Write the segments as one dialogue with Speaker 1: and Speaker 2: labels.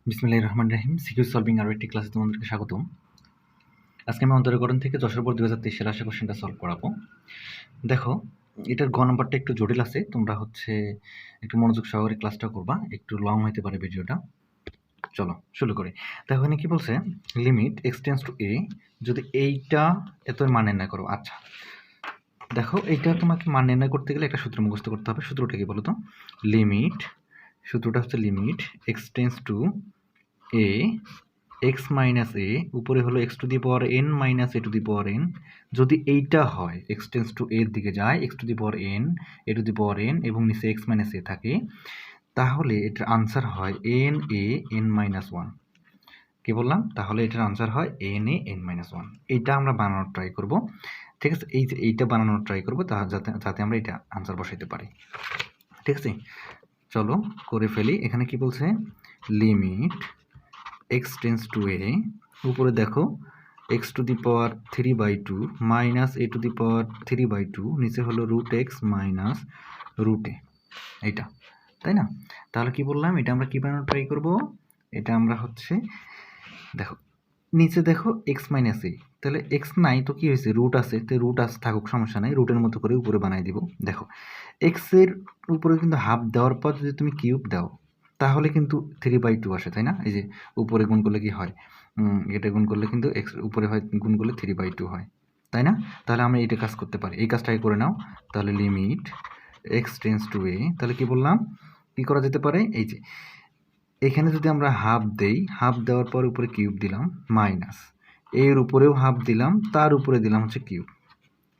Speaker 1: বিসমিল্লাহির রহমানির রহিম। CQ solving আরও একটি ক্লাসে তোমাদেরকে স্বাগতম। আজকে আমি অন্তরীকরণ থেকে যশোর বোর্ড 2023 সালে আসা কোশ্চেনটা সলভ করাবো। দেখো, এটার গ নাম্বারটা একটু জটিল আছে, তোমরা একটু মনোযোগ সহকারে ক্লাসটা করবা, একটু লং হতে পারে ভিডিওটা। চলো শুরু করি। দেখো এখানে কি বলছে, লিমিট এক্স টেন্ডস টু এ, যদি এইটা এত মান নির্ণয় করো। আচ্ছা দেখো, এইটা তোমাকে মান নির্ণয় করতে গেলে একটা সূত্র মুখস্থ করতে হবে। সূত্রটা কি বলো তো? লিমিট, সূত্রটা হচ্ছে limit x tends to a x minus a, উপরে হলো x to the power n minus a to the power n. যদি এইটা হয়, এক্স টেন্স টু এর দিকে যায়, x to the power n, a to the power n এবং নিচে এক্স মাইনাস এ থাকে, তাহলে এটার আনসার হয় N A N minus one. কি বললাম? তাহলে এটার আনসার হয় N A N minus one. এইটা আমরা বানানোর ট্রাই করব, ঠিক আছে? এইটা বানানোর ট্রাই করবো যাতে আমরা এটা আনসার বসাইতে পারি, ঠিক আছে? চলো করে ফেলি। এখানে কি বলছে? Limit x tends to a, উপরে দেখো x to the power 3/2 minus a to the power 3/2, নিচে হলো root x minus root a, এইটা, তাই না? তাহলে কি বললাম, এটা আমরা কি বানানো ট্রাই করব? এটা আমরা দেখো নিচে দেখো এক্স মাইনাস এ, তাহলে এক্স নাই তো কি হয়েছে, রুট আছে, তো রুট আছে থাকুক, সমস্যা নাই, রুটের মতো করে উপরে বানাই দিব। দেখো এক্সের উপরে কিন্তু হাফ দেওয়ার পর যদি তুমি কিউব দাও তাহলে কিন্তু 3/2 আসে, তাই না? এই যে উপরে গুণ করলে কি হয়, এটা গুণ করলে কিন্তু এক্স উপরে হয়, গুণ করলে 3/2 হয়, তাই না? তাহলে আমরা এটা কাজ করতে পারি, এই কাজটাই করে নাও। তাহলে লিমিট এক্স টেন্স টু এ, তাহলে কি বললাম, কি করা যেতে পারে? এই যে এখানে যদি আমরা হাফ দেই, হাফ দেওয়ার পর উপরে কিউব দিলাম, মাইনাস এর উপরেও হাফ দিলাম, তার উপরে দিলাম হচ্ছে কিউব,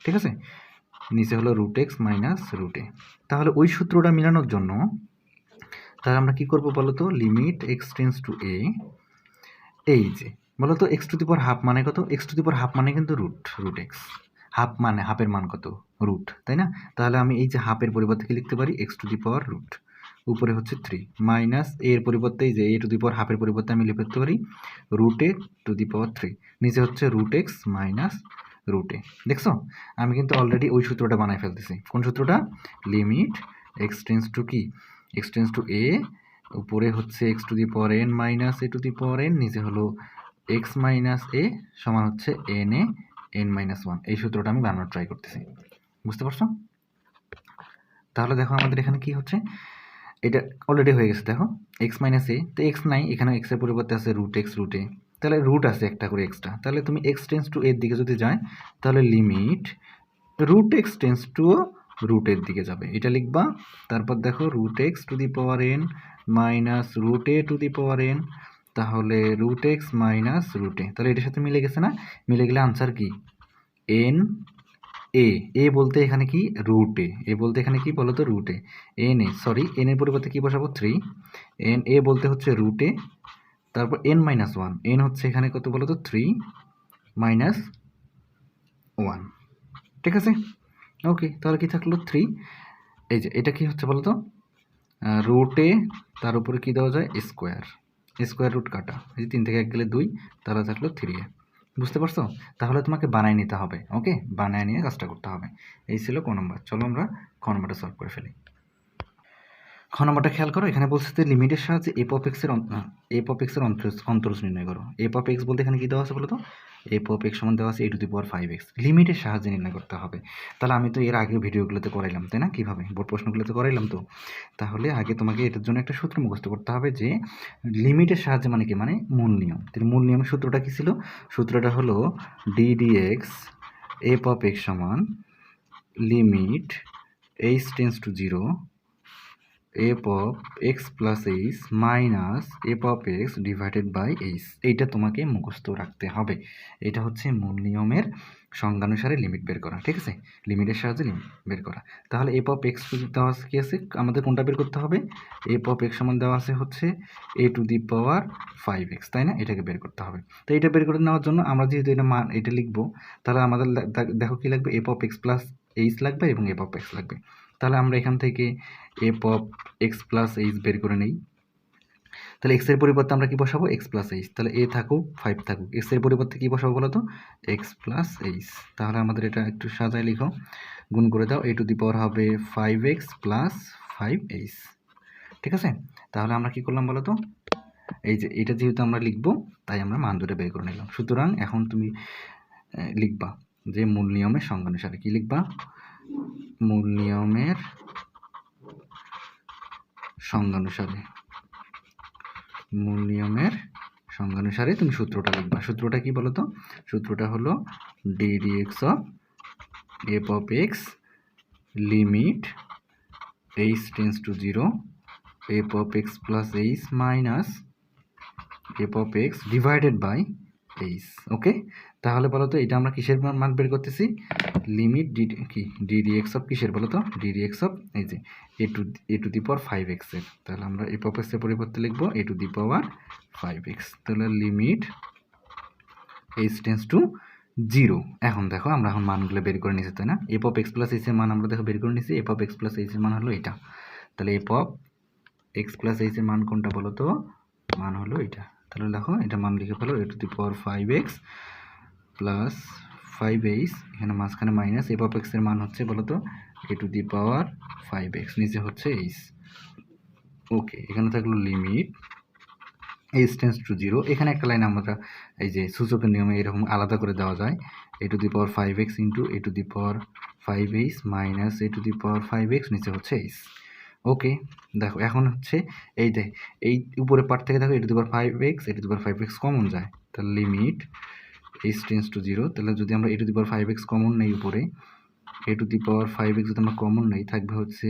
Speaker 1: ঠিক আছে? নিচে হলো root x minus root a. তাহলে ওই সূত্রটা মেলানোর জন্য তাহলে আমরা কি করব বলো তো? লিমিট এক্স টেন্স টু এ, এই যে বলো তো x to the power half মানে কত? X to the power half মানে কিন্তু রুট এক্স। হাফ মানে হাফের মান কত? রুট, তাই না? তাহলে আমি এই যে হাফের পরিবর্তে কি লিখতে পারি? X to the power root, উপরে হচ্ছে 3 মাইনাস এর পরিবর্তে এই যে এ টু দি পাওয়ার হাফের পরিবর্তে আমি লিখতে পারি রুট এ টু দি পাওয়ার 3, নিচে হচ্ছে রুট এক্স মাইনাস রুট এ। দেখছো, আমি কিন্তু অলরেডি ওই সূত্রটা বানাই ফেলতেছি। কোন সূত্রটা? লিমিট এক্স টেন্স টু কি, এক্স টেন্স টু এ, উপরে হচ্ছে x to the power n minus a to the power N, নিচে হলো এক্স মাইনাস এ সমান হচ্ছে N A N minus one. এই সূত্রটা আমি বানানোর ট্রাই করতেছি, বুঝতে পারছো? তাহলে দেখো আমাদের এখানে কি হচ্ছে, এটা অলরেডি হয়ে গেছে। দেখো এক্স মাইনাস এ, তো এক্স নাই, এখানে এক্স এর পরিবর্তে আছে রুট এক্স রুট এ, তাহলে রুট আছে একটা করে এক্সট্রা। তাহলে তুমি এক্স টেন্স টু এর দিকে যদি যায়, তাহলে limit root x tends to রুটের দিকে যাবে, এটা লিখবা। তারপর দেখো root x to the power n minus root a to the power n, তাহলে root x minus root a, তাহলে এটার সাথে মিলে গেছে না? মিলে গেলে আনসার কি? এন এ, এ বলতে এখানে কি? রুট এ, এ বলতে এখানে কি বলো তো? Root a. N a, sorry n এর পরিবর্তে কি বসাবো? 3, এন এ বলতে হচ্ছে রুট এ, তারপর এন মাইনাস ওয়ান, এন হচ্ছে এখানে কত বলো তো? 3 মাইনাস 1, ঠিক আছে? ওকে, তাহলে কি থাকলো? 3। এই যে এটা কি হচ্ছে বলো তো? রুট এ, তার উপরে কি দেওয়া যায়? স্কোয়ার, স্কোয়ার রুট কাটা, এই যে 3 থেকে 1 গেলে 2, তাহলে থাকলো 3a। বুঝতে পারছো? তাহলে তোমাকে বানায় নিতে হবে, ওকে? বানায় নিয়ে কাজটা করতে হবে। এই ছিল ক নম্বর। চলো আমরা খ নম্বরটা সলভ করে ফেলি। খ নম্বরটা খেয়াল করো, এখানে বলছে যে লিমিটের সাহায্যে এফ অফ এক্সের অন্তরজ নির্ণয় করো। এফ অফ এক্স বলতে এখানে কি দেওয়া আছে বলো তো? এফ অফ এক্স সমান দেওয়া আছে এ টু দি পাওয়ার 5x, লিমিটের সাহায্যে নির্ণয় করতে হবে। তাহলে আমি তো এর আগেও ভিডিওগুলোতে করাইলাম, তাই না? কীভাবে বোর্ড প্রশ্নগুলোতে করাইলাম তো। তাহলে আগে তোমাকে এটার জন্য একটা সূত্র মুখস্থ করতে হবে, যে লিমিটের সাহায্যে মানে কি, মানে মূল নিয়ম। মূল নিয়মের সূত্রটা কী ছিল? সূত্রটা হলো ডিডিএক্স এফ অফ এক্স সমান limit h tends to 0 f of x plus h minus f of x divided by h. এইটা তোমাকে মুখস্থ রাখতে হবে। এটা হচ্ছে মূল নিয়মের সংজ্ঞানুসারে লিমিট বের করা, ঠিক আছে? লিমিটের সাহায্যে লিমিট বের করা। তাহলে এফ অফ এক্স দেওয়া আছে কি আছে, আমাদের কোনটা বের করতে হবে? এফ অফ এক্স সমান দেওয়া আছে হচ্ছে এ টু দি পাওয়ার 5x, তাই না? এটাকে বের করতে হবে। তো এটা বের করে নেওয়ার জন্য আমরা যেহেতু এটা মান এটা লিখবো, তাহলে আমাদের দেখো কি লাগবে? F of x plus H লাগবে এবং এফ অফ এক্স লাগবে। তাহলে আমরা এখান থেকে F of x plus H বের করে নেই। তাহলে এক্স এর পরিবর্তে আমরা কি বসাবো? X plus H. তাহলে এ থাকুক 5 থাকুক, এক্স এর পরিবর্তে কি বসাবো বলো তো? X plus H. তাহলে আমাদের এটা একটু সাজায় লিখো, গুণ করে দাও, এ টু দি পাওয়ার হবে 5x প্লাস 5h, ঠিক আছে? তাহলে আমরা কি করলাম বলো তো? এই যে এটা যেহেতু আমরা লিখবো তাই আমরা মান দুটো বের করে নিলাম। সুতরাং এখন তুমি লিখবা যে মূল নিয়মের সংজ্ঞানুসারে। কি লিখবা? মূল নিয়মের সংজ্ঞানুসারে। মূল নিয়মের সংজ্ঞানুসারে তুমি সূত্রটা লিখবা। সূত্রটা কি বলো তো? সূত্রটা হলো ddx of f of x limit h tends to 0 f of x plus h minus f of x divided by h। Okay, তাহলে বলো তো এটা আমরা কিসের মান বের করতেছি? লিমিট কি ddx অফ কিসের বলো তো? ddx অফ এই যে a to the power 5x এর। তাহলে আমরা f of x এর পরিবর্তে লিখব a to the power 5x। তাহলে লিমিট h টেন্ডস টু 0। এখন দেখো আমরা এখন মানগুলো বের করে নিয়েছি, তাই না? f of x plus h এর মান আমরা দেখো বের করে নিয়েছি। f of x plus h এর মান হলো এটা। তাহলে f of x plus h এর মান কোনটা বলো তো? মান হলো এটা। তাহলে দেখো এটা মান লিখে ফেলো, a to the power 5x plus 5h, এখানে মাঝখানে মাইনাস। f of x এর মান হচ্ছে বলো তো a to the power 5x, নিচে হচ্ছে h। ওকে, এখানে থাকলো লিমিট h টেন্ডস টু 0। এখানে একটা লাইন আমরা এই যে সূচকের নিয়মে এরকম আলাদা করে দেওয়া যায়, a to the power 5x into a to the power 5h minus a to the power 5x, নিচে হচ্ছে h। ওকে, দেখো এখন হচ্ছে এই যে এই উপরের পার্ট থেকে দেখো a to the power 5x a to the power 5x common যায়। তাহলে লিমিট h টেন্ডস টু 0। তাহলে যদি আমরা a to the power 5x common নেই উপরে, a to the power 5x যদি আমরা কমন নেই থাকবে হচ্ছে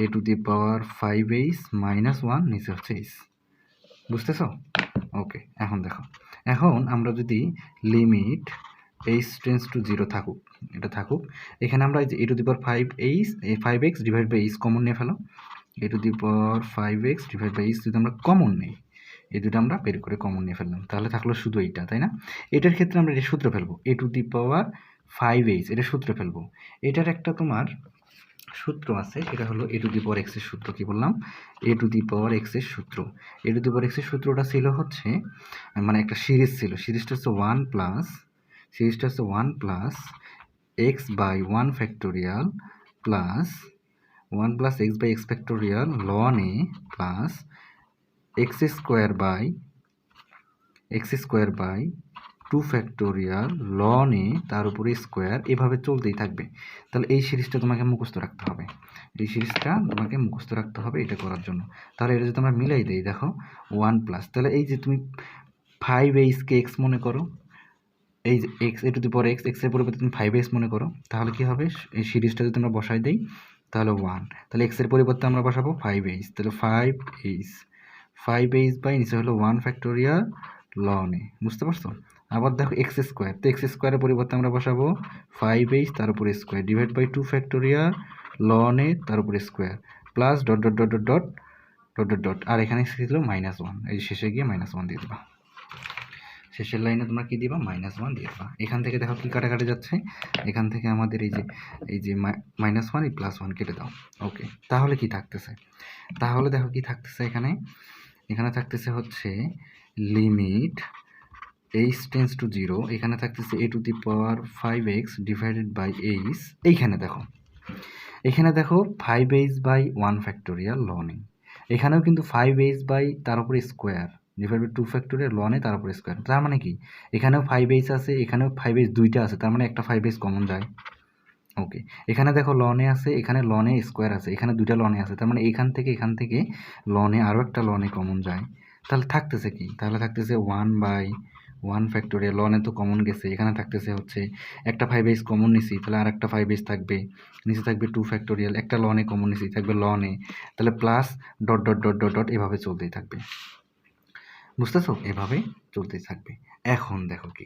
Speaker 1: a to the power 5h minus 1, নিচে হচ্ছে h। বুঝতেছো? ওকে, এখন দেখো, এখন আমরা যদি লিমিট h টেন্ডস টু 0 থাকুক, এটা থাকুক, এখানে আমরা এই যে a to the power 5x divide by h common নিয়ে ফেলো। a to the power 5x divide by h যদি আমরা কমন নেই, এই দুটো আমরা বের করে কমন নিয়ে ফেললাম, তাহলে থাকলো শুধু এইটা, তাই না? এটার ক্ষেত্রে আমরা এটা সূত্র ফেলবো, a to the power 5h, এটা সূত্র ফেলবো। এটার একটা তোমার সূত্র আছে, সেটা হলো a to the power x এর সূত্র। কি বললাম? a to the power x এর সূত্র। a to the power x এর সূত্রটা ছিল হচ্ছে, মানে একটা সিরিজ ছিল, সিরিজটা হচ্ছে 1 plus x by 1 factorial plus 1 plus x by x factorial ln a plus x square by 2 factorial ln a তার উপরে স্কোয়ার, এভাবে চলতেই থাকবে। তাহলে এই সিরিজটা তোমাকে মুখস্থ রাখতে হবে, এটা করার জন্য। তাহলে এটা যদি আমরা মিলাই দিই, দেখো 1 প্লাস, তাহলে এই যে তুমি 5h কে x মনে করো, এই যে x a to the power x এর পরিবর্তে তুমি 5h মনে করো, তাহলে কি হবে? এই সিরিজটা যদি আমরা বসাই দিই তাহলে 1, তাহলে x এর পরিবর্তে আমরা বসাবো 5h, তাহলে 5h বাই নিচে হলো 1 ফ্যাক্টোরিয়াল ln a। বুঝতে পারছো? আবার দেখো x স্কোয়ার, তো x স্কোয়ারের পরিবর্তে আমরা বসাবো 5h তার উপরে square divide by 2 factorial ln a তার উপরে square plus dot dot dot dot dot dot dot dot, আর এখানে ছিল -1, এই শেষে গিয়ে -1 দিয়ে দেবা। শেষের লাইনে তোমরা কি দিবা? -1 দিয়ে দেবা। এখান থেকে দেখো কি কাটাকাটি যাচ্ছে, এখান থেকে আমাদের এই যে -1 এই +1 কেটে দাও। ওকে, তাহলে কি থাকতেছে? তাহলে দেখো কি থাকতেছে, এখানে থাকতেছে হচ্ছে লিমিট h টেন্ডস টু 0, এখানে থাকতেছে a to the power 5x divided by h। এখানে দেখো 5h by 1 factorial ln a, এখানেও কিন্তু 5h বাই তার উপরে square divide by 2 factorial ln a তার উপরে স্কোয়ার। তার মানে কি? এখানেও 5h আছে, এখানেও 5h দুইটা আছে, তার মানে একটা 5h কমন যায়। ওকে, এখানে দেখো ln a আছে, এখানে ln a স্কোয়ার আছে, এখানে দুইটা ln a আছে, তার মানে এখান থেকে ln a আরও একটা ln a কমন যায়। তাহলে থাকতেছে কি? তাহলে থাকতেছে 1 বাই 1 ফ্যাক্টোরিয়াল, ln a তো কমন গেছে, এখানে থাকতেছে হচ্ছে একটা 5h কমন নিছি, তাহলে আর একটা 5h থাকবে, নিচে থাকবে 2 ফ্যাক্টোরিয়াল, একটা ln a কমন নিছি, থাকবে ln a, তাহলে plus dot dot dot dot dot এভাবে চলতেই থাকবে। বুঝতেছো? এভাবে চলতেই থাকবে। এখন দেখো কি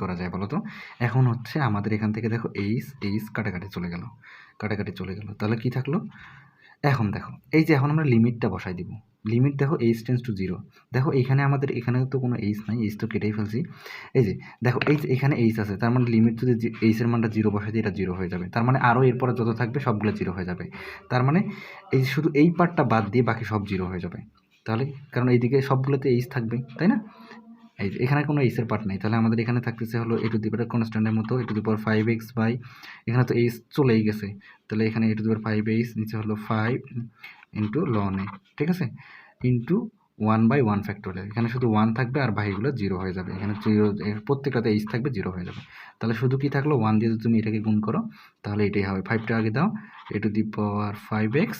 Speaker 1: করা যায় বলো তো? এখন হচ্ছে আমাদের এখান থেকে দেখো এইচ কাটাকাটি চলে গেল, তাহলে কি থাকলো? এখন দেখো এই যে এখন আমরা লিমিটটা বসাই দিব, লিমিট দেখো h টেন্ডস টু 0, দেখো এখানে আমাদের এখানে তো কোনো h নাই, h তো কেটেই ফেলছি। এই যে দেখো এই যে এখানে h আছে, তার মানে লিমিট যদি h এর মানটা 0 বসাই দিই, এটা 0 হয়ে যাবে, তার মানে আরও এরপরে যত থাকবে সবগুলো 0 হয়ে যাবে। তার মানে এই শুধু এই পার্টটা বাদ দিয়ে বাকি সব 0 হয়ে যাবে। তাহলে কারণ এইদিকে সবগুলোতে h থাকবে, তাই না? এই যে এখানে কোনো এইচের পার্ট নেই, তাহলে আমাদের এখানে থাকতেছে হলো a টু দি পাওয়ার কনস্ট্যান্টের মতো a to the power 5x by, এখানে তো এইচ চলেই গেছে, তাহলে এখানে a to the power 5h নিচে হলো 5 ইন্টু ln a, ঠিক আছে, ইন্টু 1/1 ফ্যাক্টোরিয়াল, এখানে শুধু 1 থাকবে আর বাকিগুলো 0 হয়ে যাবে, এখানে 0 প্রত্যেকটাতে h থাকবে 0 হয়ে যাবে। তাহলে শুধু কি থাকলো 1 দিয়ে যদি তুমি এটাকে গুণ করো তাহলে এটাই হবে, 5টা আগে দাও, a to the power 5x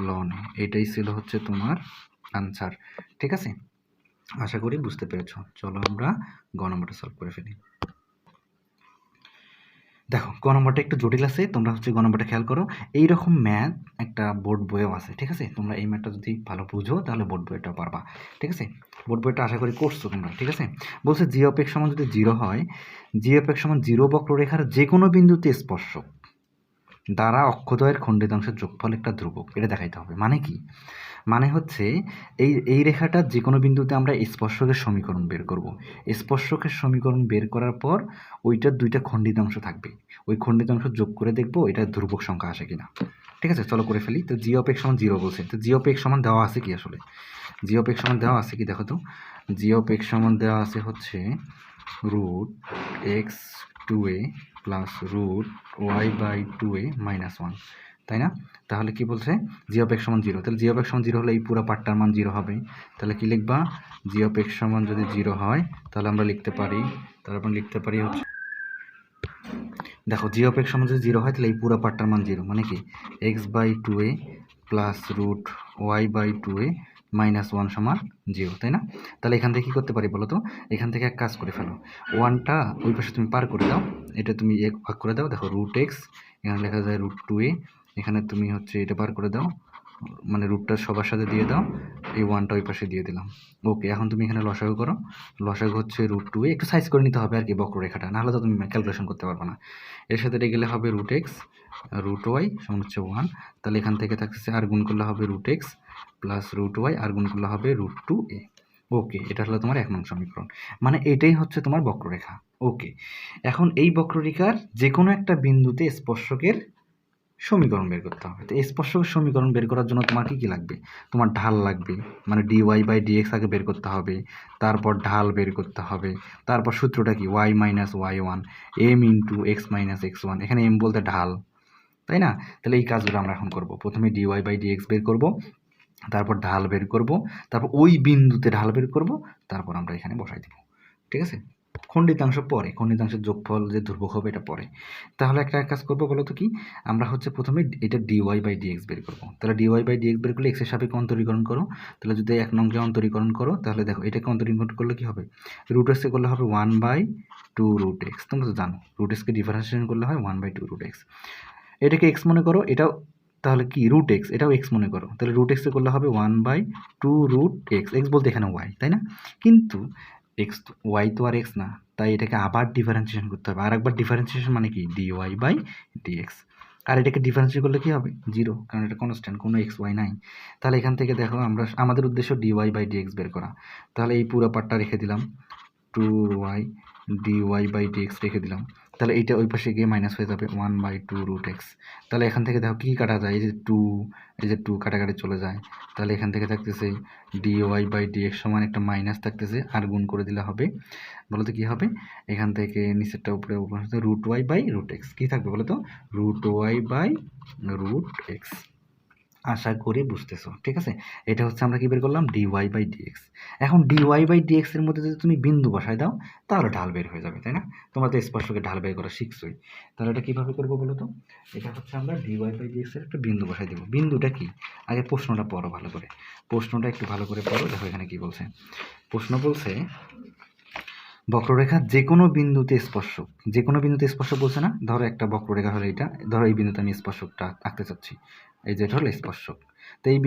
Speaker 1: ln a, এটাই ছিল হচ্ছে তোমার আনসার। ঠিক আছে, আশা করি বুঝতে পেরেছো। চলো আমরা গ নম্বরটা সলভ করে ফেলি। দেখো গ নম্বরটা একটু জটিল আছে, তোমরা হচ্ছে গ নম্বরটা খেয়াল করো। এইরকম ম্যাথ একটা বোর্ড বইয়েও আছে, ঠিক আছে, তোমরা এই ম্যাথটা যদি ভালো বুঝো তাহলে বোর্ড বইটা পারবা। ঠিক আছে, বোর্ড বইটা আশা করি করছো তোমরা। ঠিক আছে, বলছে জি অফ এক্স সমান যদি 0 হয়, জি অফ এক্স সমান 0 বক্ররেখার যে কোনো বিন্দুতে স্পর্শক দ্বারা অক্ষদ্বয়ের খণ্ডিতাংশের যোগফল একটা ধ্রুবক, এটা দেখাইতে হবে। মানে কি, মানে হচ্ছে এই রেখাটা যে কোনো বিন্দুতে আমরা স্পর্শকের সমীকরণ বের করব। স্পর্শকের সমীকরণ বের করার পর ওইটার দুইটা খণ্ডিতাংশ থাকবে, ওই খণ্ডিতাংশ যোগ করে দেখবো এটা ধ্রুবক সংখ্যা আসে কিনা। ঠিক আছে, চলো করে ফেলি। তো জি অফ এক্স সমান 0 বলছে, তো জি অফ এক্স সমান দেওয়া আছে কি, আসলে জি অফ এক্স সমান দেওয়া আছে কি দেখো তো। জি অফ এক্স সমান দেওয়া আছে হচ্ছে √x2a প্লাস √y/2a - 1, তাই না? তাহলে কি বলছে, জি অফ এক্স সমান 0, তাহলে জি অফ এক্স সমান 0 হলে এই পুরো পার্টটার মান 0 হবে। তাহলে কি লিখবা, জি অফ এক্স সমান যদি 0 হয় তাহলে আমরা লিখতে পারি, হচ্ছে, দেখো জি অফ এক্স সমান যদি 0 হয় তাহলে এই পুরো পার্টটার মান 0, মানে কি x/2a প্লাস √y/2a - 1 সমান 0, তাই না? তাহলে এখান থেকে কী করতে পারি বলো তো, এখান থেকে এক কাজ করে ফেলো, 1টা ওই পাশে তুমি পার করে দাও, এটা তুমি এক ভাগ করে দাও, দেখো √x এখানে লেখা যায় √2a, এখানে তুমি হচ্ছে এটা পার করে দাও, মানে রুটটা সবার সাথে দিয়ে দাও, এই 1টা ওই পাশে দিয়ে দিলাম। ওকে, এখন তুমি এখানে লসাগু করো, লসাগু হচ্ছে √2a, একটু সাইজ করে নিতে হবে আর কি বক্ররেখাটা, নাহলে তো তুমি ক্যালকুলেশন করতে পারবে না। এর সাথে এটা গেলে হবে √x √y সমান হচ্ছে 1, তাহলে এখান থেকে থাকতেছে আর গুণ করলে হবে √x প্লাস √y আর গুণ করলে হবে √2a। ওকে, এটা হলো তোমার 1 নং সমীকরণ, মানে এটাই হচ্ছে তোমার বক্ররেখা। ওকে, এখন এই বক্ররেখার যে কোনো একটা বিন্দুতে স্পর্শকের সমীকরণ বের করতে হবে। তো স্পর্শকের সমীকরণ বের করার জন্য তোমার কী কী লাগবে, তোমার ঢাল লাগবে, মানে dy/dx আগে বের করতে হবে, তারপর ঢাল বের করতে হবে, তারপর সূত্রটা কি y - y1 m × x - x1, এখানে m বলতে ঢাল, তাই না? তাহলে এই কাজগুলো আমরা এখন করব। প্রথমে dy/dx বের করব, তারপর ঢাল বের করব, তারপর ওই বিন্দুতে ঢাল বের করব, তারপর আমরা এখানে বসাই দেব। ঠিক আছে, খণ্ডিতাংশ পরে, খণ্ডিতাংশের যোগফল যে ধ্রুবক হবে এটা পরে। তাহলে একটা কাজ করবো বলো তো কি, আমরা হচ্ছে প্রথমে এটা dy/dx বের করবো। তাহলে dy/dx বের করলে এক্সের সাপেক্ষে অন্তরীকরণ করো, তাহলে যদি 1 নংকে অন্তরীকরণ করো তাহলে দেখো এটাকে অন্তরীকরণ করলে কি হবে, √x এ করলে হবে 1/2 √x, তোমরা তো জানো √x কে ডিফারেন্সিয়েশন করলে হয় 1/2 √x। এটাকে x মনে করো, এটাও তাহলে কি √x, এটাও x মনে করো, তাহলে √x এ করলে হবে 1/2 √x, x বলতে এখানে y, তাই না? কিন্তু x তো y তো আর x না, তাই এটাকে আবার ডিফারেন্সিয়েশন করতে হবে, আর একবার ডিফারেন্সিয়েশন মানে কি dy/dx, আর এটাকে ডিফারেন্সিয়েট করলে কি হবে 0, কারণ এটা কনস্ট্যান্ট, কোনো x y নাই। তাহলে এখান থেকে দেখো আমাদের উদ্দেশ্য dy/dx বের করা, তাহলে এই পুরো পার্টটা রেখে দিলাম, 2y dy/dx রেখে দিলাম, তাহলে এইটা ওই পাশে গিয়ে মাইনাস হয়ে যাবে 1/2 √x। তাহলে এখান থেকে দেখো কী কাটা যায়, এই যে 2 কাটাকাটি চলে যায়, তাহলে এখান থেকে থাকতেছে dy/dx সমান একটা মাইনাস থাকতেছে, আর গুণ করে দিলে হবে, বলো তো কী হবে, এখান থেকে নিচেরটা উপরে √y/√x, কী থাকবে বলো তো, √y/√x। আশা করি বুঝতেছো। ঠিক আছে, এটা হচ্ছে আমরা কি বের করলাম, dy/dx। এখন dy/dx এর মধ্যে যদি তুমি বিন্দু বসায় দাও তাহলে ঢাল বের হয়ে যাবে, তাই না? তোমরা তো স্পর্শকে ঢাল বের করা শিখছোই। তাহলে এটা কীভাবে করবো বলো তো, এটা হচ্ছে আমরা dy/dx এর একটা বিন্দু বসাই দেবো। বিন্দুটা কি, আগে প্রশ্নটা পড়ো ভালো করে, প্রশ্নটা একটু ভালো করে পড়ো, দেখো এখানে কি বলছে। প্রশ্ন বলছে বক্ররেখার যে কোনো বিন্দুতে স্পর্শক, যে কোনো বিন্দুতে স্পর্শক বলছে না, ধরো একটা বক্ররেখা হলো এইটা, ধরো এই বিন্দুতে আমি স্পর্শকটা আঁকতে চাচ্ছি, এই যে এটা হলো স্পর্শক, তো এই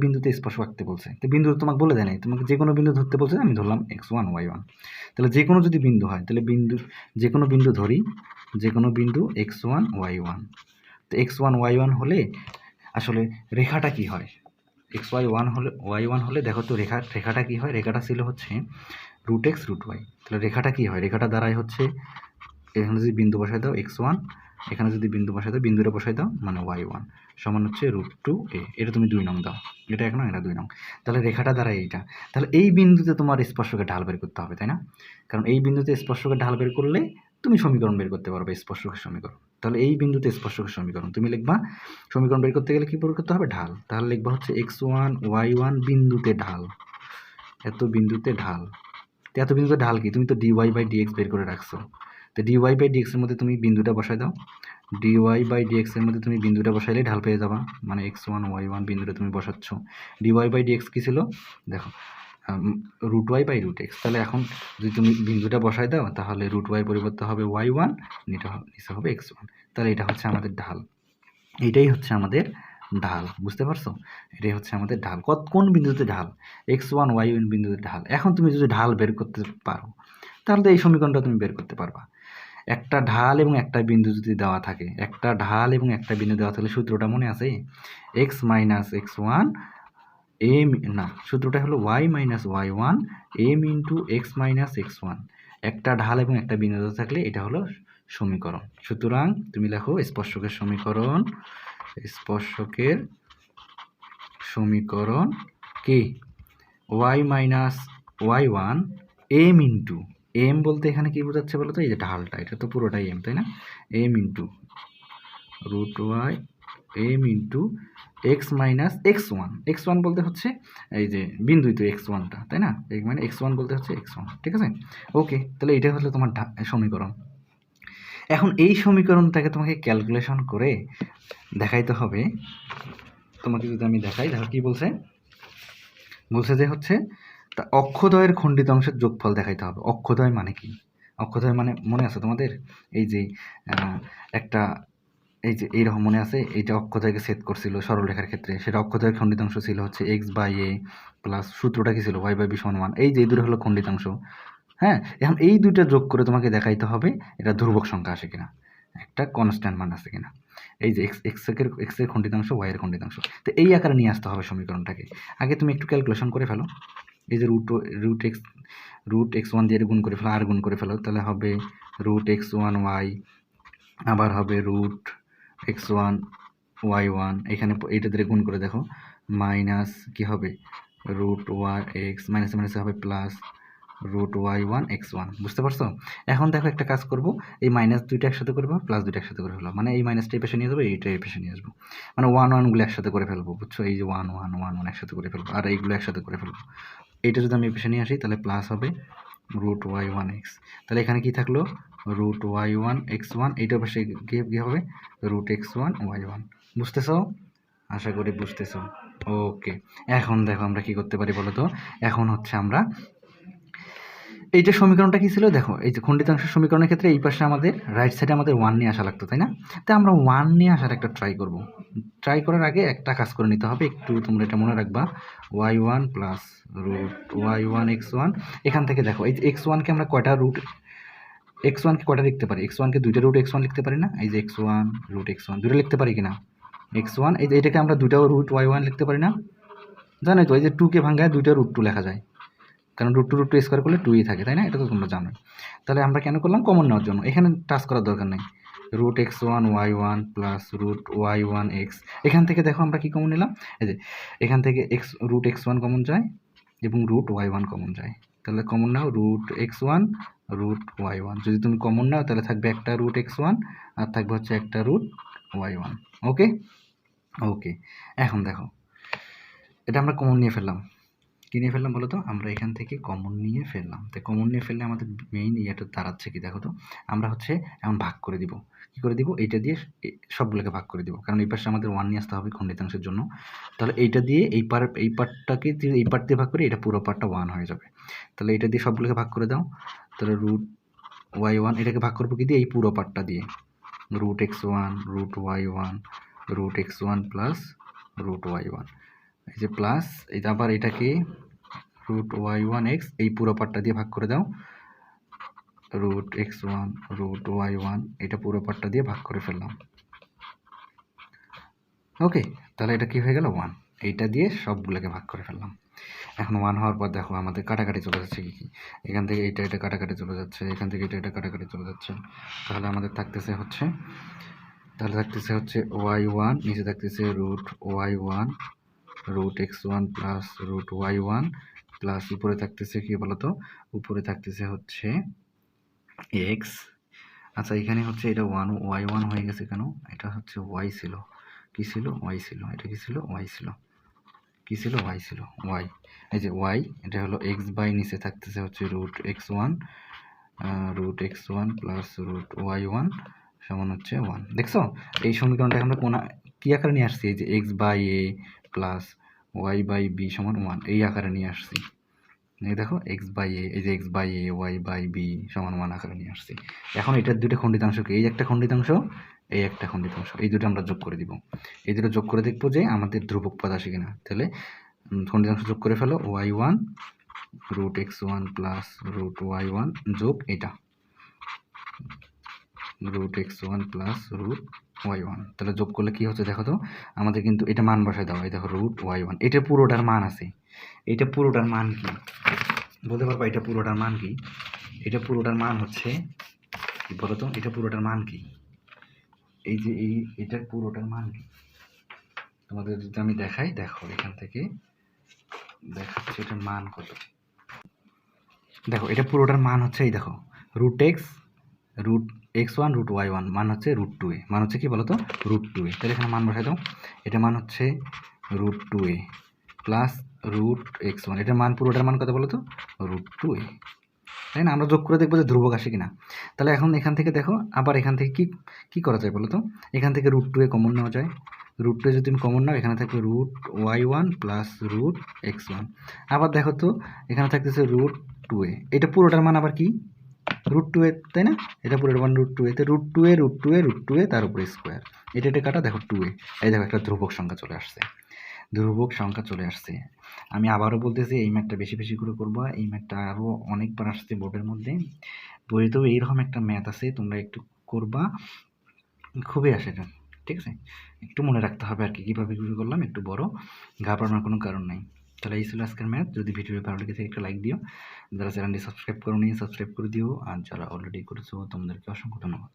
Speaker 1: বিন্দুতে স্পর্শক আঁকতে বলছে, তো বিন্দু তোমাকে বলে দেয় নাই, তোমাকে যে কোনো বিন্দু ধরতে বলছে, আমি ধরলাম x1 y1। তাহলে যে কোনো যদি বিন্দু হয় তাহলে যে কোনো বিন্দু ধরি, যে কোনো বিন্দু x1 y1, তো x1 y1 হলে আসলে রেখাটা কি হয়, xy1 হলে y1 হলে দেখো তো রেখাটা কি হয়, রেখাটা ছিল হচ্ছে √x √y, তাহলে রেখাটা কি হয়, রেখাটা দ্বারাই হচ্ছে, এখানে যদি বিন্দু বসায় দাও x1, এখানে যদি বিন্দু বসায় দাও, বিন্দুটা বসায় দাও মানে y1 সমান হচ্ছে √2a, এটা তুমি 2 নং দাও, এটা 1 নং এটা 2 নং, তাহলে রেখাটা দ্বারা এইটা, তাহলে এই বিন্দুতে তোমার স্পর্শকের ঢাল বের করতে হবে, তাই না? কারণ এই বিন্দুতে স্পর্শকের ঢাল বের করলে তুমি সমীকরণ বের করতে পারবে, স্পর্শকের সমীকরণ। তাহলে এই বিন্দুতে স্পর্শকের সমীকরণ তুমি লিখবা, সমীকরণ বের করতে গেলে কি বের করতে হবে, ঢাল, তাহলে লিখবা হচ্ছে x1 y1 বিন্দুতে ঢাল, এত বিন্দুতে ঢাল। তো এত বিন্দুতে ঢাল কি? তুমি তো ডিওয়াই বাই ডিএক্স বের করে রাখছো। তো ডিওয়াই বাই ডিএক্সের মধ্যে তুমি বিন্দুটা বসাই দাও। ডিওয়াই বাই ডিএক্সের মধ্যে তুমি বিন্দুটা বসাইলে ঢাল পেয়ে যাবা, মানে x1 y1 বিন্দুটা তুমি বসাচ্ছ। ডিওয়াই বাই ডিএক্স কী ছিল দেখো, root y by root x. তাহলে এখন যদি তুমি বিন্দুটা বসাই দাও তাহলে রুট ওয়াই পরিবর্তে হবে y1, নিচে হবে x1। তাহলে এটা হচ্ছে আমাদের ঢাল, এটাই হচ্ছে আমাদের ঢাল। বুঝতে পারছো? এটাই হচ্ছে আমাদের ঢাল। কোন বিন্দুতে ঢাল? x1 y1 বিন্দুতে ঢাল। এখন তুমি যদি ঢাল বের করতে পারো তাহলে তো এই সমীকরণটা তুমি বের করতে পারবা। একটা ঢাল এবং একটা বিন্দু যদি দেওয়া থাকে, একটা ঢাল এবং একটা বিন্দু দেওয়া থাকলে সূত্রটা মনে আছে? x মাইনাস x1 এম, না, সূত্রটা হলো y minus y1 m into x minus x1। একটা ঢাল এবং একটা বিন্দু দেওয়া থাকলে এটা হলো সমীকরণ। সুতরাং তুমি লেখো স্পর্শকের সমীকরণ, স্পর্শকের সমীকরণ কি? y minus y1 m into, m বলতে এখানে কি বোঝাচ্ছে বলো তো? এই যে ঢালটা, এটা তো পুরোটাই এম, তাই না? M into root y m into x minus x1। x1 বলতে হচ্ছে এই যে বিন্দুই তো x1টা, তাই না? মানে x1 বলতে হচ্ছে x1, ঠিক আছে? ওকে, তাহলে এটা হলো তোমার সমীকরণ। এখন এই সমীকরণটাকে তোমাকে ক্যালকুলেশন করে দেখাইতে হবে। তোমাকে যদি আমি দেখাই, দেখো কি বলছে? বলছে যে হচ্ছে তা অক্ষদ্বয়ের খণ্ডিত অংশের যোগফল দেখাইতে হবে। অক্ষদ্বয় মানে কি? অক্ষদ্বয় মানে মনে আছে তোমাদের? এই যে একটা, এই যে এইরকম মনে আছে, এইটা অক্ষদ্বয়কে ছেদ করছিল সরলরেখার ক্ষেত্রে, সেটা অক্ষদ্বয়ের খণ্ডিতাংশ ছিল হচ্ছে এক্স বাই এ প্লাস সূত্রটা কি ছিল ওয়াই বাই বি সমান 1। এই যে এই দুটো হলো খণ্ডিতাংশ। হ্যাঁ, এখন এই দুইটা যোগ করে তোমাকে দেখাইতে হবে এটা ধ্রুবক সংখ্যা আসে কিনা, একটা কনস্ট্যান্ট মান আছে কিনা। এই যে এক্স এর খণ্ডিতাংশ ওয়াই এর খণ্ডিতাংশ, তো এই আকারে নিয়ে আসতে হবে সমীকরণটাকে। আগে তুমি একটু ক্যালকুলেশন করে ফেলো। এই যে রুট এক্স ওয়ান দিয়ে গুণ করে ফেলো, আর গুণ করে ফেলো, তাহলে হবে রুট এক্স ওয়ান ওয়াই, আবার হবে রুট x1 y1, এখানে এইটা দিয়ে গুণ করে দেখো, মাইনাস কি হবে রুট ওয়াই এক্স, মাইনাস মাইনাসে হবে প্লাস রুট y1 x1। বুঝতে পারছো? এখন দেখো একটা কাজ করব, এই মাইনাস দুইটা একসাথে করবো, প্লাস দুইটা একসাথে করে ফেলবো, মানে এই মাইনাসটা এই পাশে নিয়ে যাবো, এইটা এই পাশে নিয়ে আসবো, মানে 1 1 গুলো একসাথে করে ফেলবো। বুঝছো? এই যে 1 1 1 1 একসাথে করে ফেলবো, আর এইগুলো একসাথে করে ফেলবো। এইটা যদি আমি এই পাশে নিয়ে আসি তাহলে প্লাস হবে রুট y1 x। তাহলে এখানে কি থাকলো? রুট y1 x1, এইটার পাশে কি হবে? Root x1 y1। বুঝতেছো? আশা করি বুঝতেছো। ওকে, এখন দেখো আমরা কি করতে পারি বলো তো? এখন হচ্ছে আমরা এই যে সমীকরণটা কি ছিল দেখো, এই যে খণ্ডিতাংশের সমীকরণের ক্ষেত্রে এই পাশে আমাদের রাইট সাইডে আমাদের 1 নিয়ে আসা লাগতো, তাই না? তাই আমরা 1 নিয়ে আসার একটা ট্রাই করব। ট্রাই করার আগে একটা কাজ করে নিতে হবে, একটু তোমরা এটা মনে রাখবা, y1 plus root y1 x1। এখান থেকে দেখো এই যে x1কে আমরা কয়টা রুট, x1কে কয়টা লিখতে পারি? x1কে দুইটা রুট x1 লিখতে পারি না? এই যে x1 রুট x1 দুটো লিখতে পারি কিনা? x1 এই যে এটাকে আমরা দুইটাও রুট y1 লিখতে পারি না? জানো তো, এই যে 2কে ভাঙায় দুইটা রুট 2 লেখা যায়, কারণ রুট টু স্কোয়ার করলে 2ই থাকে, তাই না? এটা তো তোমরা জানো। তাহলে আমরা কেন করলাম? কমন নেওয়ার জন্য। এখানে টাচ করার দরকার নেই। Root x1 y1 plus root y1 x। এখান থেকে দেখো আমরা কি কমন নিলাম? এই যে এখান থেকে রুট x1 কমন যায় এবং রুট y1 কমন যায়। তাহলে কমন নাও রুট x1 রুট y1। যদি তুমি কমন নাও তাহলে থাকবে একটা রুট x1 আর থাকবে হচ্ছে একটা রুট y1। ওকে ওকে, এখন দেখো এটা আমরা কমন নিয়ে ফেললাম। কি নিয়ে ফেললাম বলো তো? আমরা এখান থেকে কমন নিয়ে ফেললাম। তো কমন নিয়ে ফেললে আমাদের মেইন ইয়েটা দাঁড়াচ্ছে কি দেখো তো? আমরা হচ্ছে এখন ভাগ করে দিব। কি করে দিব? এইটা দিয়ে সবগুলোকে ভাগ করে দিব, কারণ এই পাশে আমাদের 1 নিয়ে আসতে হবে খণ্ডিতাংশের জন্য। তাহলে এইটা দিয়ে এই পার্টটাকে এই পার্ট দিয়ে ভাগ করে এটা পুরো পার্টটা 1 হয়ে যাবে। তাহলে এটা দিয়ে সবগুলোকে ভাগ করে দাও। তাহলে রুট y1 এটাকে ভাগ করবো কি দিয়ে? এই পুরো পার্টটা দিয়ে, root x1 root y1 root x1 plus root y1। এই যে প্লাস, এই যে আবার এটাকে রুট y1 x এই পুরো পার্টটা দিয়ে ভাগ করে দাও, রুট x1 রুট y1 এটা পুরো পার্টটা দিয়ে ভাগ করে ফেললাম। ওকে, তাহলে এটা কি হয়ে গেল? 1। এইটা দিয়ে সবগুলোকে ভাগ করে ফেললাম। এখন 1 হওয়ার পর দেখো আমাদের কাটাকাটি চলে যাচ্ছে কি কি, এখান থেকে এটা কাটাকাটি চলে যাচ্ছে, এখান থেকে এটা কাটাকাটি চলে যাচ্ছে। তাহলে আমাদের থাকতেছে হচ্ছে y1, নিচে থাকতেছে root y1 root x1 plus root y1 plus উপরে থাকতেছে কি বলতো? উপরে থাকতেছে হচ্ছে x। আচ্ছা, এখানে হচ্ছে এটা y1 হয়ে গেছে কেন? এটা হচ্ছে y ছিল, কি ছিল? y ছিল। এটা কি ছিল? y ছিল। কী ছিল? ওয়াই ছিল, ওয়াই। এই যে ওয়াই, এটা হলো এক্স বাই নিচে থাকতেছে হচ্ছে √x1 প্লাস √y1 সমান হচ্ছে 1। দেখছো এই সমীকরণটা আমরা কী আকারে নিয়ে আসছি? এই যে x by a plus y by b সমান 1 এই আকারে নিয়ে আসছি। এই দেখো এক্স বাই এ, এই যে x by a y by b সমান 1 আকারে নিয়ে আসছি। এখন এটার দুটো খণ্ডিতাংশকে, এই একটা খণ্ডিতাংশ, এই একটা খণ্ডিতাংশ, এই দুটো আমরা যোগ করে দিব। এই দুটো যোগ করে দেখবো যে আমাদের ধ্রুবক পদ আসে কিনা। তাহলে খণ্ডিতাংশ যোগ করে ফেলো, y1 √x1 প্লাস √y1 যোগ এটা √x1 প্লাস √y1। তাহলে যোগ করলে কি হচ্ছে দেখো তো, আমাদের কিন্তু এটা মান বসায় দেওয়া। এই দেখো √y1, এটা পুরোটার মান আছে। এটা পুরোটার মান কি বলতে পারবা? এটা পুরোটার মান কি? এটা পুরোটার মান হচ্ছে কি বলো তো? এটা পুরোটার মান কি? এই যে এটার পুরোটার মান কি তোমাদের যদি আমি দেখাই, দেখো এখান থেকে দেখাচ্ছি এটার মান কত। দেখো এটা পুরোটার মান হচ্ছে, এই দেখো √x1 √y1 মান হচ্ছে √2a, মান হচ্ছে কি বলতো? √2a। তাহলে এখানে মান বসাই দাও। এটা মান হচ্ছে √2a প্লাস √x1, এটার মান পুরোটার মান কত বলো তো? √2a, তাই না? আমরা যোগ করে দেখবো যে ধ্রুবক আসে কিনা। তাহলে এখন এখান থেকে দেখো, আবার এখান থেকে কি করা যায় বলো তো? এখান থেকে √2a কমন নেওয়া যায়। √2a যদি তুমি কমন নাও, এখানে থাকবে √y1 প্লাস √x1। আবার দেখো তো এখানে থাকতেছে √2a, এটা পুরোটার মান আবার কি? √2a, তাই না? এটা পুরোটার মান √2a, তো √2a তার উপরে স্কোয়ার, এটা কাটা, দেখো 2a। এই দেখো একটা ধ্রুবক সংখ্যা চলে আসছে, ধ্রুবক সংখ্যা চলে আসছে। আমি আবারও বলতেছি, এই ম্যাথটা বেশি বেশি করে করবা। এই ম্যাথটা আরও অনেকবার আসছে বোর্ডের মধ্যে, বইতেও এইরকম একটা ম্যাথ আছে, তোমরা একটু করবা, খুবই আসে এটা। ঠিক আছে, একটু মনে রাখতে হবে আর কি, কীভাবে করলাম, একটু বড়, ঘাবড়ানোর কোনো কারণ নাই। তাহলে এই ছিল আজকের ম্যাথ। যদি ভিডিও ভালো লেগে থাকে একটা লাইক দিও, যারা চ্যানেলটি সাবস্ক্রাইব করো নি সাবস্ক্রাইব করে দিও, আর যারা অলরেডি করেছো তোমাদেরকে অসংখ্য ধন্যবাদ।